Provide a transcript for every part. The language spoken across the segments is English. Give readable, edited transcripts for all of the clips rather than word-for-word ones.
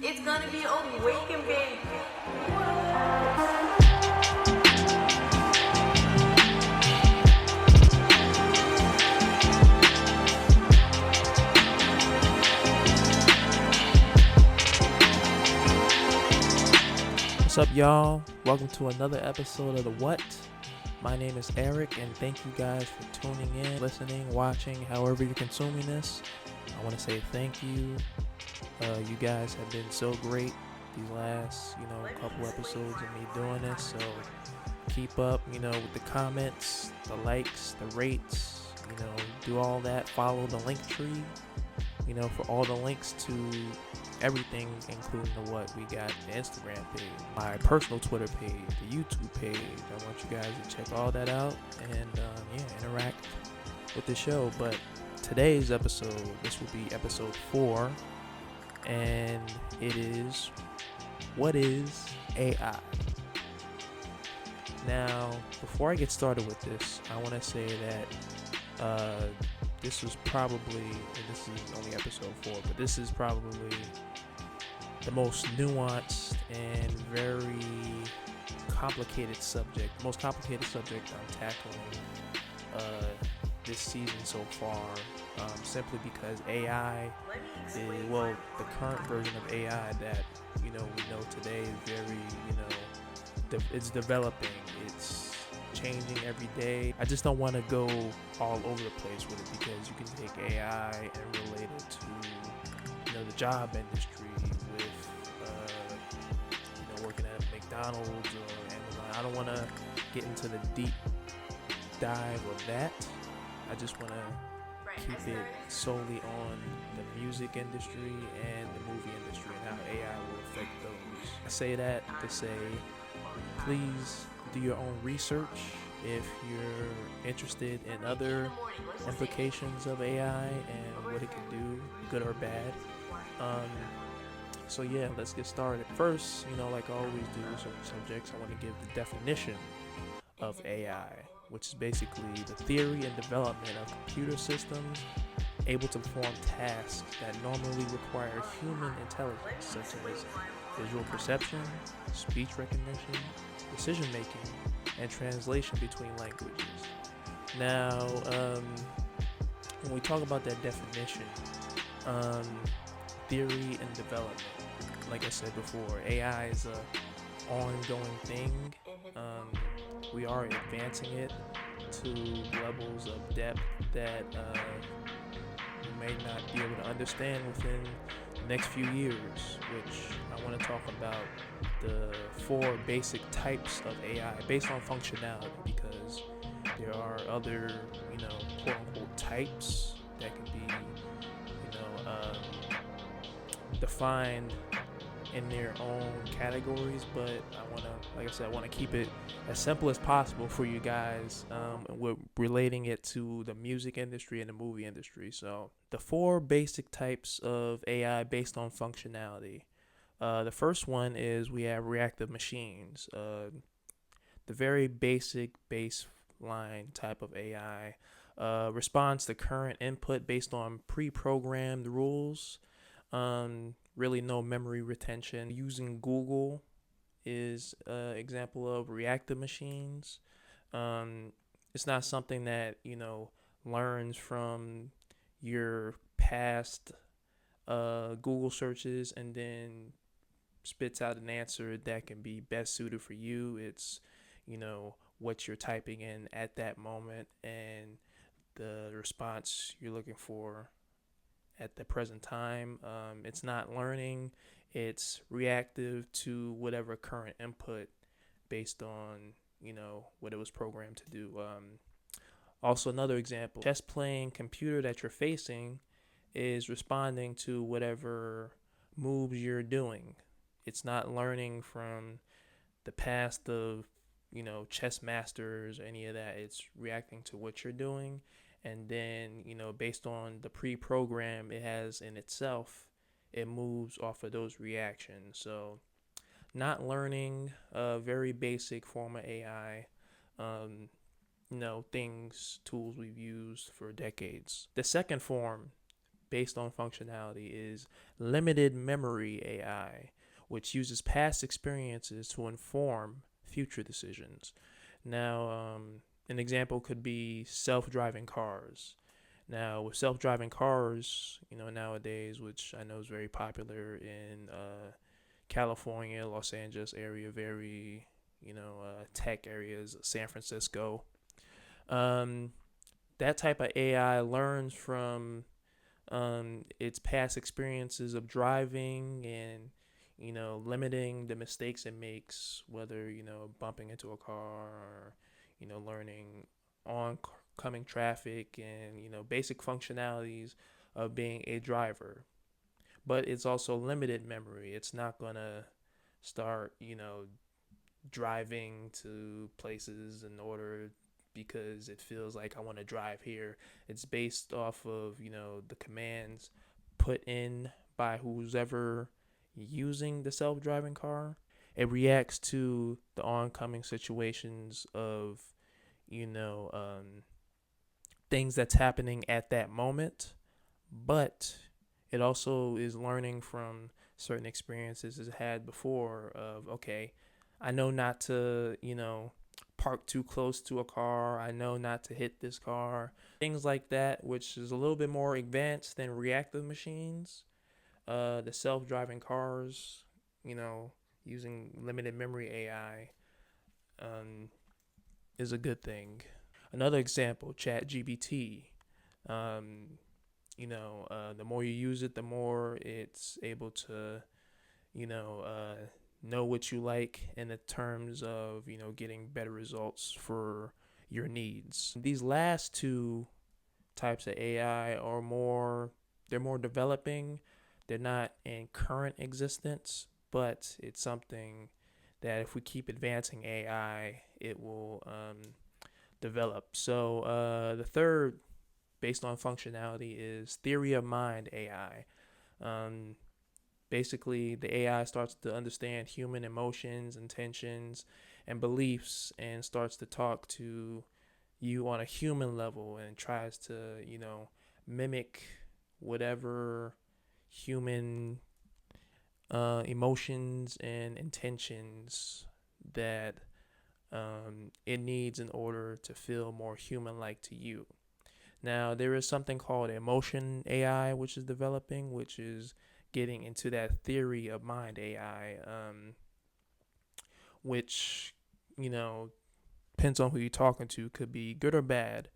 It's gonna be awake and bake. What's up, y'all? Welcome to another episode of The What? My name is Eric, and thank you guys for tuning in, listening, watching, however you're consuming this. I want to say thank you. You guys have been so great these last, couple episodes of me doing this. So keep up, with the comments, the likes, the rates, do all that. Follow the linktree, for all the links to everything, including the what. We got the Instagram page, my personal Twitter page, the YouTube page. I want you guys to check all that out and interact with the show. But today's episode, this will be episode 4, and it is, what is AI? Now, before I get started with this, I want to say that this was probably, and this is only episode 4, but this is probably the most nuanced and very complicated subject, most complicated subject I'm tackling this season so far, simply because AI is, the current version of AI that, we know today is very, it's developing, it's changing every day. I just don't want to go all over the place with it, because you can take AI and relate it to, the job industry with, working at McDonald's or Amazon. I don't want to get into the deep dive of that. I just want to keep it solely on the music industry and the movie industry and how AI will affect those. I say that to say, please do your own research if you're interested in other implications of AI and what it can do, good or bad. So yeah, let's get started. First, like I always do with certain subjects, I want to give the definition of AI, which is basically the theory and development of computer systems able to perform tasks that normally require human intelligence, such as visual perception, speech recognition, decision making, and translation between languages. Now, when we talk about that definition, theory and development, like I said before, AI is a ongoing thing. We are advancing it to levels of depth that you may not be able to understand within the next few years, which I want to talk about the 4 basic types of AI based on functionality, because there are other, quote unquote types that can be, defined in their own categories, but I want to keep it as simple as possible for you guys. We're relating it to the music industry and the movie industry. So the 4 basic types of AI based on functionality. The first one is we have reactive machines. The very basic baseline type of AI responds to current input based on pre-programmed rules. Really no memory retention. Using Google is an example of reactive machines. It's not something that, learns from your past Google searches and then spits out an answer that can be best suited for you. It's, what you're typing in at that moment and the response you're looking for at the present time. It's not learning, it's reactive to whatever current input based on, what it was programmed to do. Also, another example, chess playing computer that you're facing is responding to whatever moves you're doing. It's not learning from the past of, chess masters or any of that. It's reacting to what you're doing. And then, based on the pre-program it has in itself, it moves off of those reactions. So not learning, a very basic form of AI, tools we've used for decades. The second form based on functionality is limited memory AI, which uses past experiences to inform future decisions. Now, an example could be self-driving cars. Now, with self-driving cars, nowadays, which I know is very popular in California, Los Angeles area, very, tech areas, San Francisco. Um, that type of AI learns from its past experiences of driving and limiting the mistakes it makes, whether bumping into a car or learning oncoming traffic and basic functionalities of being a driver. But it's also limited memory. It's not gonna start driving to places in order because it feels like I want to drive here. It's based off of, the commands put in by who's ever using the self-driving car. It reacts to the oncoming situations of, you know, um, things that's happening at that moment, but it also is learning from certain experiences it's had before of, okay, I know not to, park too close to a car. I know not to hit this car. Things like that, which is a little bit more advanced than reactive machines. The self-driving cars, you know, using limited memory AI, is a good thing. Another example, ChatGPT. Um, the more you use it, the more it's able to, know what you like in the terms of, getting better results for your needs. These last two types of AI are they're more developing. They're not in current existence, but it's something that if we keep advancing AI, it will develop. So the third, based on functionality, is theory of mind AI. Um, Basically, the AI starts to understand human emotions, intentions, and beliefs, and starts to talk to you on a human level and tries to, mimic whatever human emotions and intentions that it needs in order to feel more human like to you. Now, there is something called emotion AI, which is developing, which is getting into that theory of mind AI, which, you know, depends on who you're talking to, could be good or bad.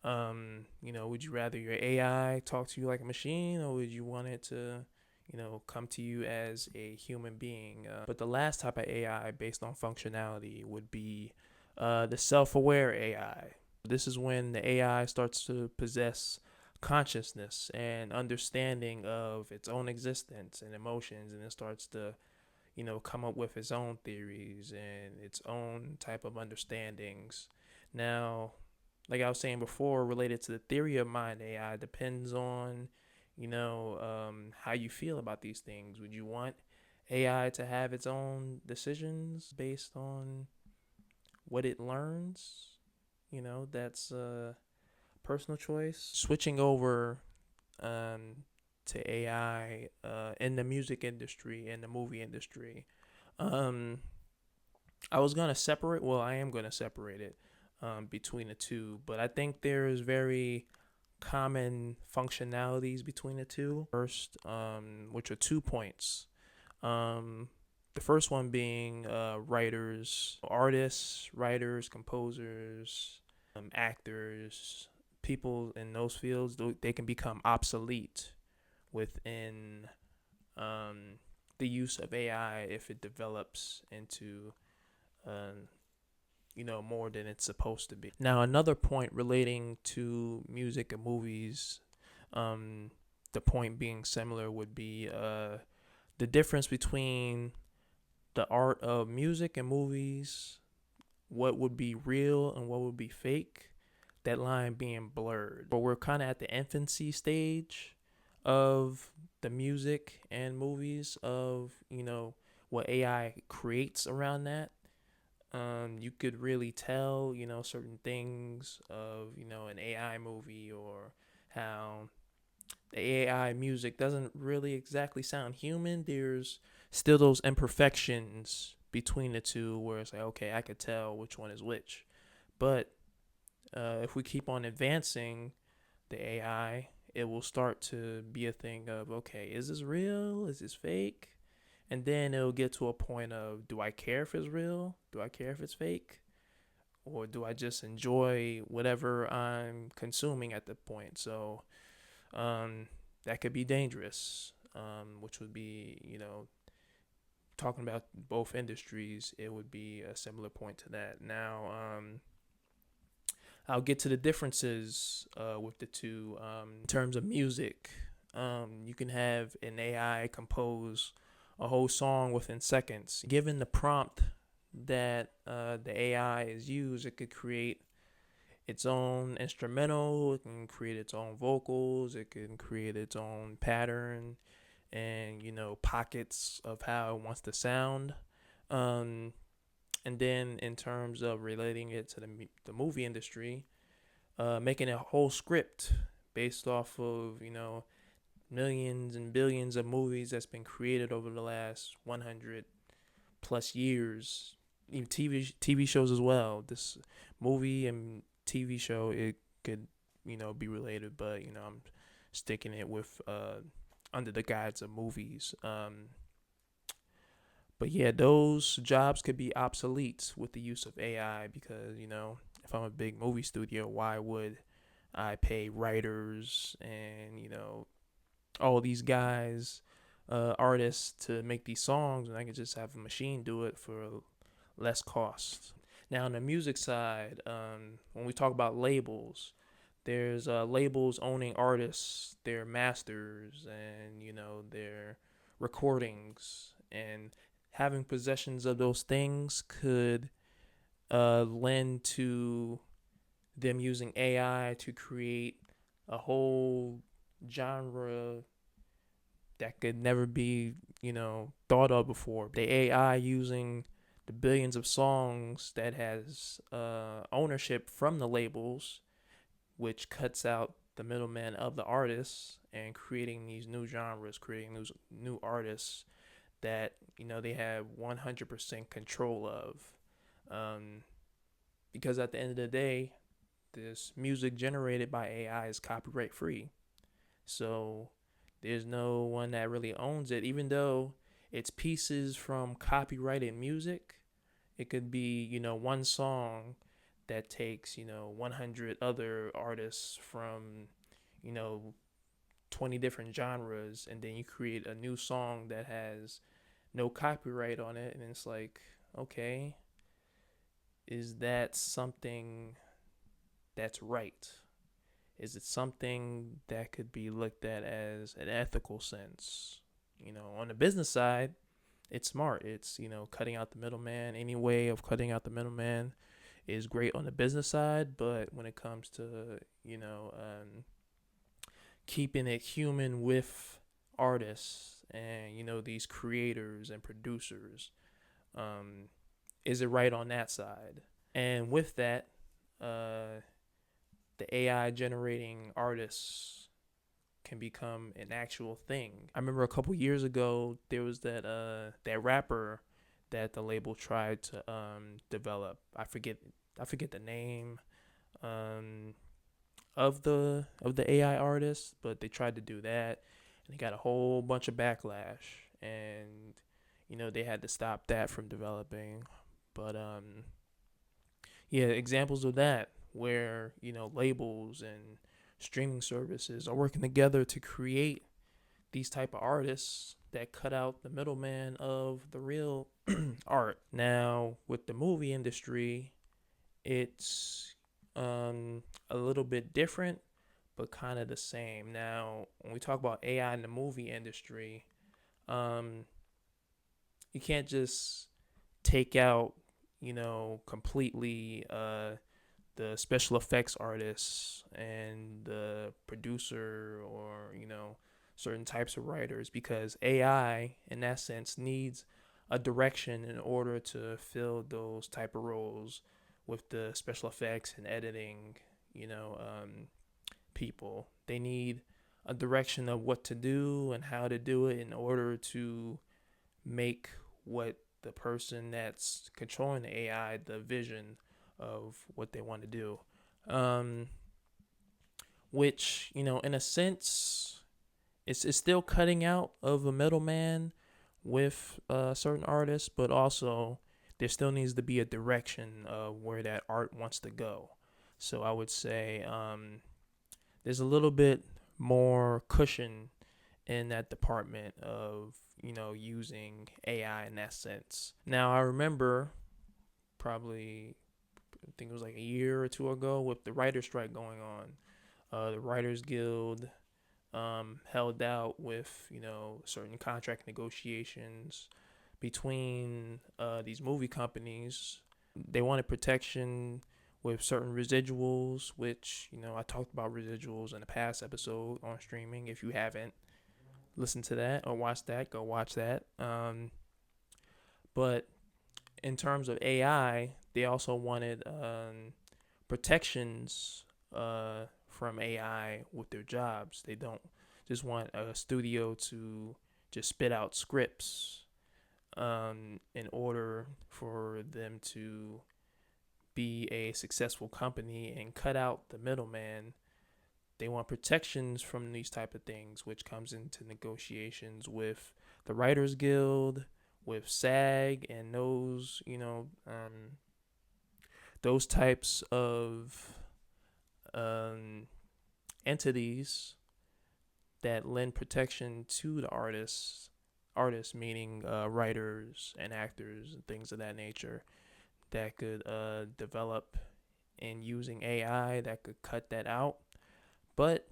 Would you rather your AI talk to you like a machine, or would you want it to, come to you as a human being? But the last type of AI based on functionality would be the self-aware AI. This is when the AI starts to possess consciousness and understanding of its own existence and emotions, and it starts to, come up with its own theories and its own type of understandings. Now, like I was saying before, related to the theory of mind AI, depends on, how you feel about these things. Would you want AI to have its own decisions based on what it learns? That's a personal choice. Switching over to AI in the music industry and the movie industry. Um, I was gonna separate. Well, I am gonna separate it between the two, but I think there's very common functionalities between the two. First, which are 2 points. Um, the first one being writers, artists, writers, composers, actors, people in those fields. They can become obsolete within the use of AI if it develops into more than it's supposed to be. Now, another point relating to music and movies, the point being similar would be the difference between the art of music and movies, what would be real and what would be fake, that line being blurred. But we're kind of at the infancy stage of the music and movies of, what AI creates around that. You could really tell, certain things of, an AI movie, or how the AI music doesn't really exactly sound human. There's still those imperfections between the two where it's like, okay, I could tell which one is which. But if we keep on advancing the AI, it will start to be a thing of, okay, is this real? Is this fake? And then it'll get to a point of, do I care if it's real? Do I care if it's fake? Or do I just enjoy whatever I'm consuming at the point? So that could be dangerous, which would be, talking about both industries, it would be a similar point to that. Now, I'll get to the differences with the two. In terms of music, you can have an AI compose a whole song within seconds. Given the prompt that the AI is used, it could create its own instrumental, it can create its own vocals, it can create its own pattern and, pockets of how it wants to sound. Um, and then in terms of relating it to the movie industry, making a whole script based off of, millions and billions of movies that's been created over the last 100 plus years, even TV shows as well. This movie and TV show, it could, be related, but, I'm sticking it with under the guides of movies. But yeah, those jobs could be obsolete with the use of AI because, if I'm a big movie studio, why would I pay writers and, all these guys, artists to make these songs, and I could just have a machine do it for less cost. Now, on the music side, when we talk about labels, there's labels owning artists, their masters, and their recordings, and having possessions of those things could lend to them using AI to create a whole genre that could never be, thought of before. The AI using the billions of songs that has ownership from the labels, which cuts out the middleman of the artists and creating these new genres, creating these new artists that they have 100% control of. Because at the end of the day, this music generated by AI is copyright free. So there's no one that really owns it, even though it's pieces from copyrighted music. It could be, one song that takes, 100 other artists from, you know, 20 different genres, and then you create a new song that has no copyright on it. And it's like, okay, is that something that's right? Is it something that could be looked at as an ethical sense? On the business side, it's smart. It's, cutting out the middleman. Any way of cutting out the middleman is great on the business side, but when it comes to, keeping it human with artists and, these creators and producers, is it right on that side? And with that, the AI generating artists can become an actual thing. I remember a couple years ago there was that rapper that the label tried to develop. I forget the name of the AI artist, but they tried to do that and they got a whole bunch of backlash, and they had to stop that from developing. But yeah, examples of that where labels and streaming services are working together to create these type of artists that cut out the middleman of the real art. Now with the movie industry, it's a little bit different but kind of the same. Now when we talk about AI in the movie industry, you can't just take out completely the special effects artists and the producer, or certain types of writers, because AI in that sense needs a direction in order to fill those type of roles with the special effects and editing people. They need a direction of what to do and how to do it in order to make what the person that's controlling the AI, the vision of what they want to do. Um, which, in a sense, it's still cutting out of a middleman with certain artists, but also there still needs to be a direction of where that art wants to go. So I would say there's a little bit more cushion in that department of using AI in that sense. Now I remember probably I think it was like a year or two ago with the writer's strike going on. The Writers Guild held out with certain contract negotiations between these movie companies. They wanted protection with certain residuals, which I talked about residuals in the past episode on streaming. If you haven't listened to that or watched that, go watch that. But in terms of AI, they also wanted protections from AI with their jobs. They don't just want a studio to just spit out scripts in order for them to be a successful company and cut out the middleman. They want protections from these type of things, which comes into negotiations with the Writers Guild, with SAG, and those types of entities that lend protection to the artists meaning writers and actors and things of that nature that could develop in using AI that could cut that out. But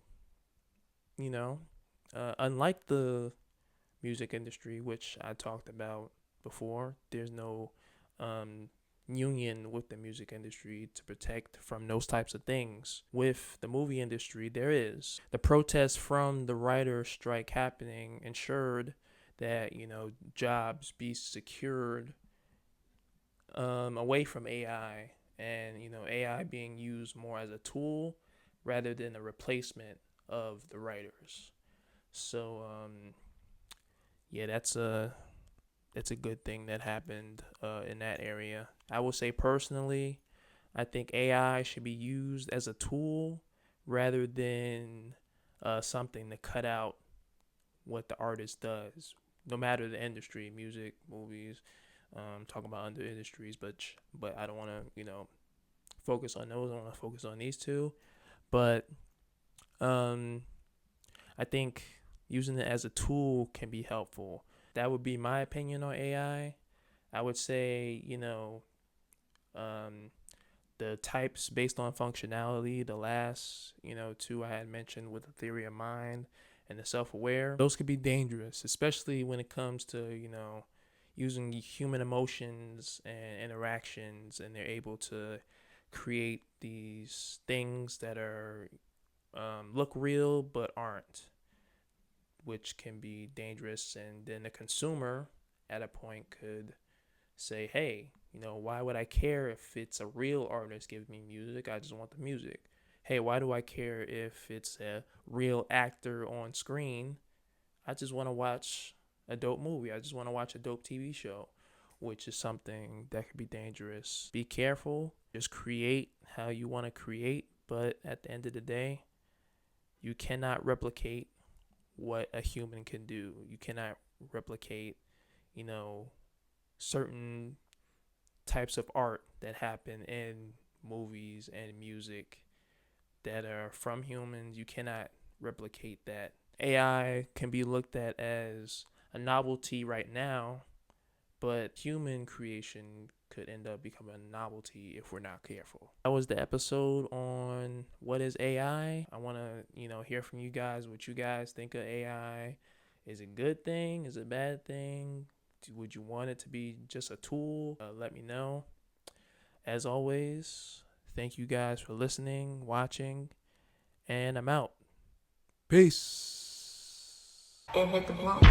unlike the music industry, which I talked about before, there's no union with the music industry to protect from those types of things. With the movie industry, there is. The protests from the writer strike happening ensured that jobs be secured away from AI, and AI being used more as a tool rather than a replacement of the writers. So yeah, that's a good thing that happened in that area. I will say personally, I think AI should be used as a tool rather than something to cut out what the artist does, no matter the industry, music, movies. Talking about other industries, but I don't want to focus on those. I want to focus on these two. But I think using it as a tool can be helpful. That would be my opinion on AI. I would say, the types based on functionality, the last, two I had mentioned with the theory of mind and the self-aware, those could be dangerous, especially when it comes to, using human emotions and interactions, and they're able to create these things that are look real but aren't, which can be dangerous. And then the consumer at a point could say, hey, why would I care if it's a real artist giving me music? I just want the music. Hey, why do I care if it's a real actor on screen? I just want to watch a dope movie. I just want to watch a dope TV show, which is something that could be dangerous. Be careful. Just create how you want to create. But at the end of the day, you cannot replicate what a human can do. You cannot replicate, certain types of art that happen in movies and music that are from humans. You cannot replicate that. AI can be looked at as a novelty right now, but human creation could end up becoming a novelty if we're not careful. That was the episode on what is AI. I want to, hear from you guys what you guys think of AI. Is it a good thing? Is it a bad thing? Would you want it to be just a tool? Let me know. As always, thank you guys for listening, watching, and I'm out. Peace. And hit the blunt.